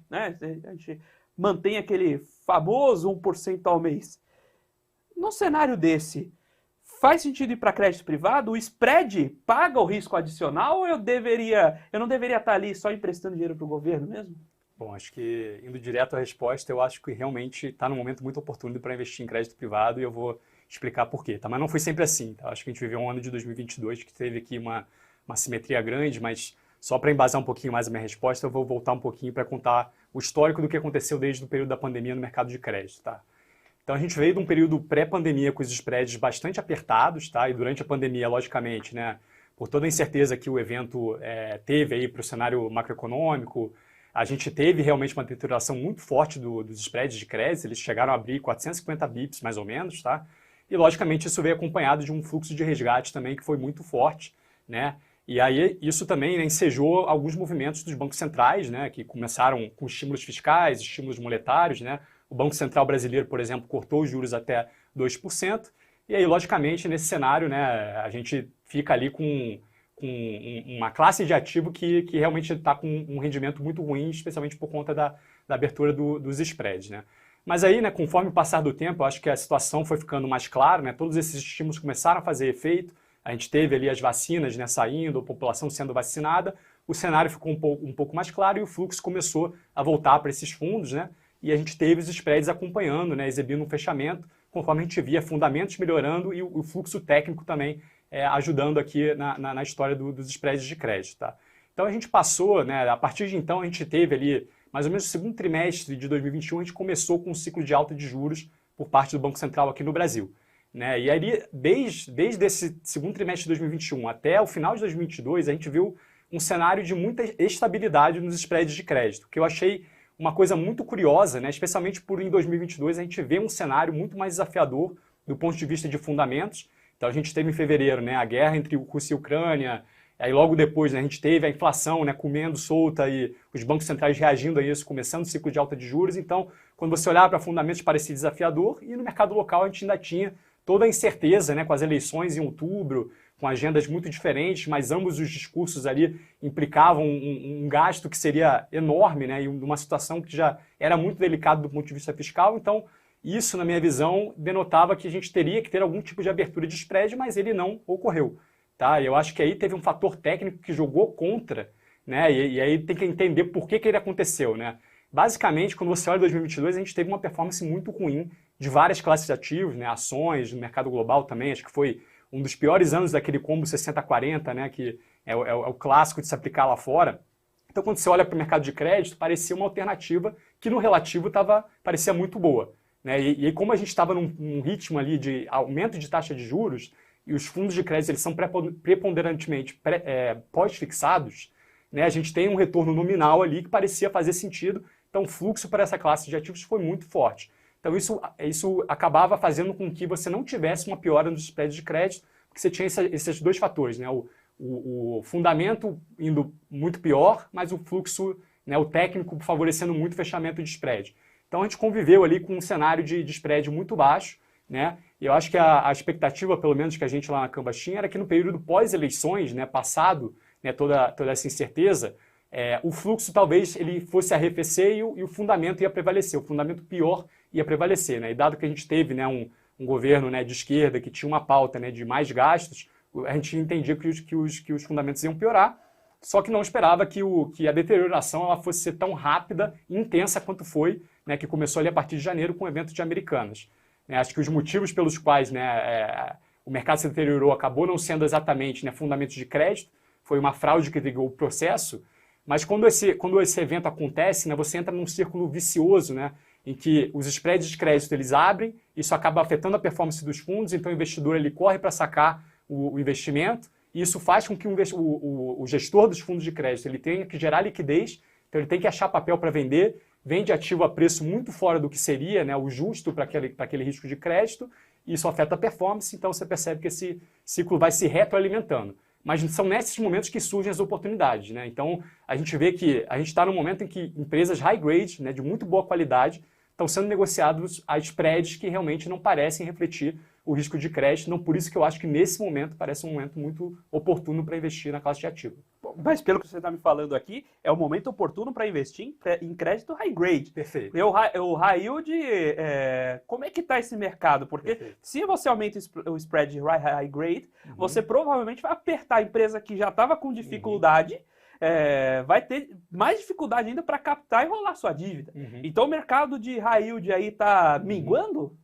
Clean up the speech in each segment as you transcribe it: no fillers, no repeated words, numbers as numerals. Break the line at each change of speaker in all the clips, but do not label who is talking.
né? A gente mantém aquele famoso 1% ao mês. No cenário desse, faz sentido ir para crédito privado? O spread paga o risco adicional ou eu não deveria estar ali só emprestando dinheiro para o governo mesmo?
Bom, acho que indo direto à resposta, eu acho que realmente está num momento muito oportuno para investir em crédito privado e eu vou explicar por quê. Tá? Mas não foi sempre assim. Tá? Acho que a gente viveu um ano de 2022 que teve aqui uma simetria grande, mas só para embasar um pouquinho mais a minha resposta, eu vou voltar um pouquinho para contar o histórico do que aconteceu desde o período da pandemia no mercado de crédito. Tá? Então a gente veio de um período pré-pandemia com os spreads bastante apertados, tá? E durante a pandemia, logicamente, né, por toda a incerteza que o evento teve aí para o cenário macroeconômico, a gente teve realmente uma deterioração muito forte dos spreads de crédito, eles chegaram a abrir 450 bips mais ou menos, tá? E logicamente isso veio acompanhado de um fluxo de resgate também que foi muito forte, né? E aí isso também, né, ensejou alguns movimentos dos bancos centrais, né, que começaram com estímulos fiscais, estímulos monetários, né? O Banco Central brasileiro, por exemplo, cortou os juros até 2%, e aí, logicamente, nesse cenário, né, a gente fica ali com uma classe de ativo que realmente está com um rendimento muito ruim, especialmente por conta da abertura dos spreads, né? Mas aí, né, conforme o passar do tempo, eu acho que a situação foi ficando mais clara, né? Todos esses estímulos começaram a fazer efeito, a gente teve ali as vacinas, né, saindo, a população sendo vacinada, o cenário ficou um pouco mais claro e o fluxo começou a voltar para esses fundos, né? E a gente teve os spreads acompanhando, né, exibindo um fechamento, conforme a gente via fundamentos melhorando e o fluxo técnico também ajudando aqui na história dos spreads de crédito. Tá? Então a gente passou, né, a partir de então a gente teve ali, mais ou menos no segundo trimestre de 2021, a gente começou com um ciclo de alta de juros por parte do Banco Central aqui no Brasil. Né? E aí, desde esse segundo trimestre de 2021 até o final de 2022, a gente viu um cenário de muita estabilidade nos spreads de crédito, que eu achei uma coisa muito curiosa, né? Especialmente por em 2022 a gente vê um cenário muito mais desafiador do ponto de vista de fundamentos. Então a gente teve em fevereiro, né, a guerra entre Rússia e Ucrânia, aí logo depois, né, a gente teve a inflação, né, comendo solta e os bancos centrais reagindo a isso, começando o ciclo de alta de juros. Então, quando você olhava para fundamentos, parecia desafiador, e no mercado local a gente ainda tinha toda a incerteza, né, com as eleições em outubro, com agendas muito diferentes, mas ambos os discursos ali implicavam um gasto que seria enorme, né, e uma situação que já era muito delicada do ponto de vista fiscal. Então, isso, na minha visão, denotava que a gente teria que ter algum tipo de abertura de spread, mas ele não ocorreu. Tá? Eu acho que aí teve um fator técnico que jogou contra, né, e aí tem que entender por que ele aconteceu. Né? Basicamente, quando você olha 2022, a gente teve uma performance muito ruim de várias classes de ativos, né, ações, no mercado global também, acho que foi um dos piores anos daquele combo 60-40, né, que é o clássico de se aplicar lá fora. Então, quando você olha para o mercado de crédito, parecia uma alternativa que, no relativo, parecia muito boa. Né? E como a gente estava num ritmo ali de aumento de taxa de juros, e os fundos de crédito eles são preponderantemente pós-fixados, né, a gente tem um retorno nominal ali que parecia fazer sentido. Então, o fluxo para essa classe de ativos foi muito forte. Então, isso acabava fazendo com que você não tivesse uma piora nos spreads de crédito, porque você tinha esses dois fatores, né? O fundamento indo muito pior, mas o fluxo, né, o técnico favorecendo muito o fechamento de spread. Então, a gente conviveu ali com um cenário de spread muito baixo, né? E eu acho que a expectativa, pelo menos que a gente lá na Cambas tinha, era que no período pós-eleições, né, passado, né, toda essa incerteza, o fluxo talvez ele fosse arrefecer e o fundamento ia prevalecer, o fundamento pior ia prevalecer. Né? E dado que a gente teve, né, um governo, né, de esquerda que tinha uma pauta, né, de mais gastos, a gente entendia que os fundamentos iam piorar, só que não esperava que a deterioração ela fosse ser tão rápida e intensa quanto foi, né, que começou ali a partir de janeiro com o evento de Americanas. Acho que os motivos pelos quais, né, o mercado se deteriorou acabou não sendo exatamente, né, fundamentos de crédito, foi uma fraude que ligou o processo, mas quando esse evento acontece, né, você entra num círculo vicioso, né, em que os spreads de crédito eles abrem, isso acaba afetando a performance dos fundos, então o investidor ele corre para sacar o investimento, e isso faz com que o gestor dos fundos de crédito ele tenha que gerar liquidez, então ele tem que achar papel para vender, vende ativo a preço muito fora do que seria, né, o justo para aquele risco de crédito, e isso afeta a performance, então você percebe que esse ciclo vai se retroalimentando. Mas são nesses momentos que surgem as oportunidades. Né? Então, a gente vê que a gente está num momento em que empresas high grade, né, de muito boa qualidade, estão sendo negociados a spreads que realmente não parecem refletir o risco de crédito. Não por isso que eu acho que nesse momento parece um momento muito oportuno para investir na classe de ativo.
Mas pelo que você está me falando aqui, é o momento oportuno para investir em crédito high grade.
Perfeito.
O high yield, como é que está esse mercado? Porque
Perfeito.
se você aumenta o spread de high grade, você provavelmente vai apertar a empresa que já estava com dificuldade, vai ter mais dificuldade ainda para captar e rolar sua dívida. Então o mercado de high yield aí está minguando?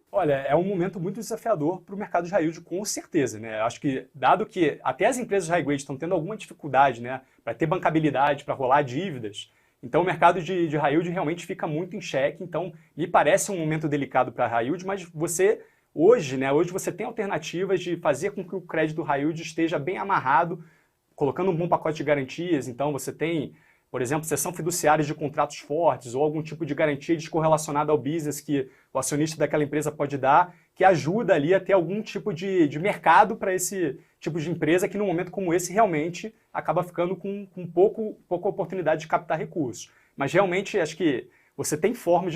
Olha, é um momento muito desafiador para o mercado de high yield, com certeza, né? Acho que, dado que até as empresas de high grade estão tendo alguma dificuldade, né, para ter bancabilidade, para rolar dívidas, então o mercado de high yield realmente fica muito em xeque. Então, me parece um momento delicado para high yield, mas hoje você tem alternativas de fazer com que o crédito high yield esteja bem amarrado, colocando um bom pacote de garantias. Então, você tem, por exemplo, cessão fiduciária de contratos fortes ou algum tipo de garantia descorrelacionada ao business que o acionista daquela empresa pode dar, que ajuda ali a ter algum tipo de mercado para esse tipo de empresa que num momento como esse realmente acaba ficando com pouca oportunidade de captar recursos. Mas realmente acho que você tem formas de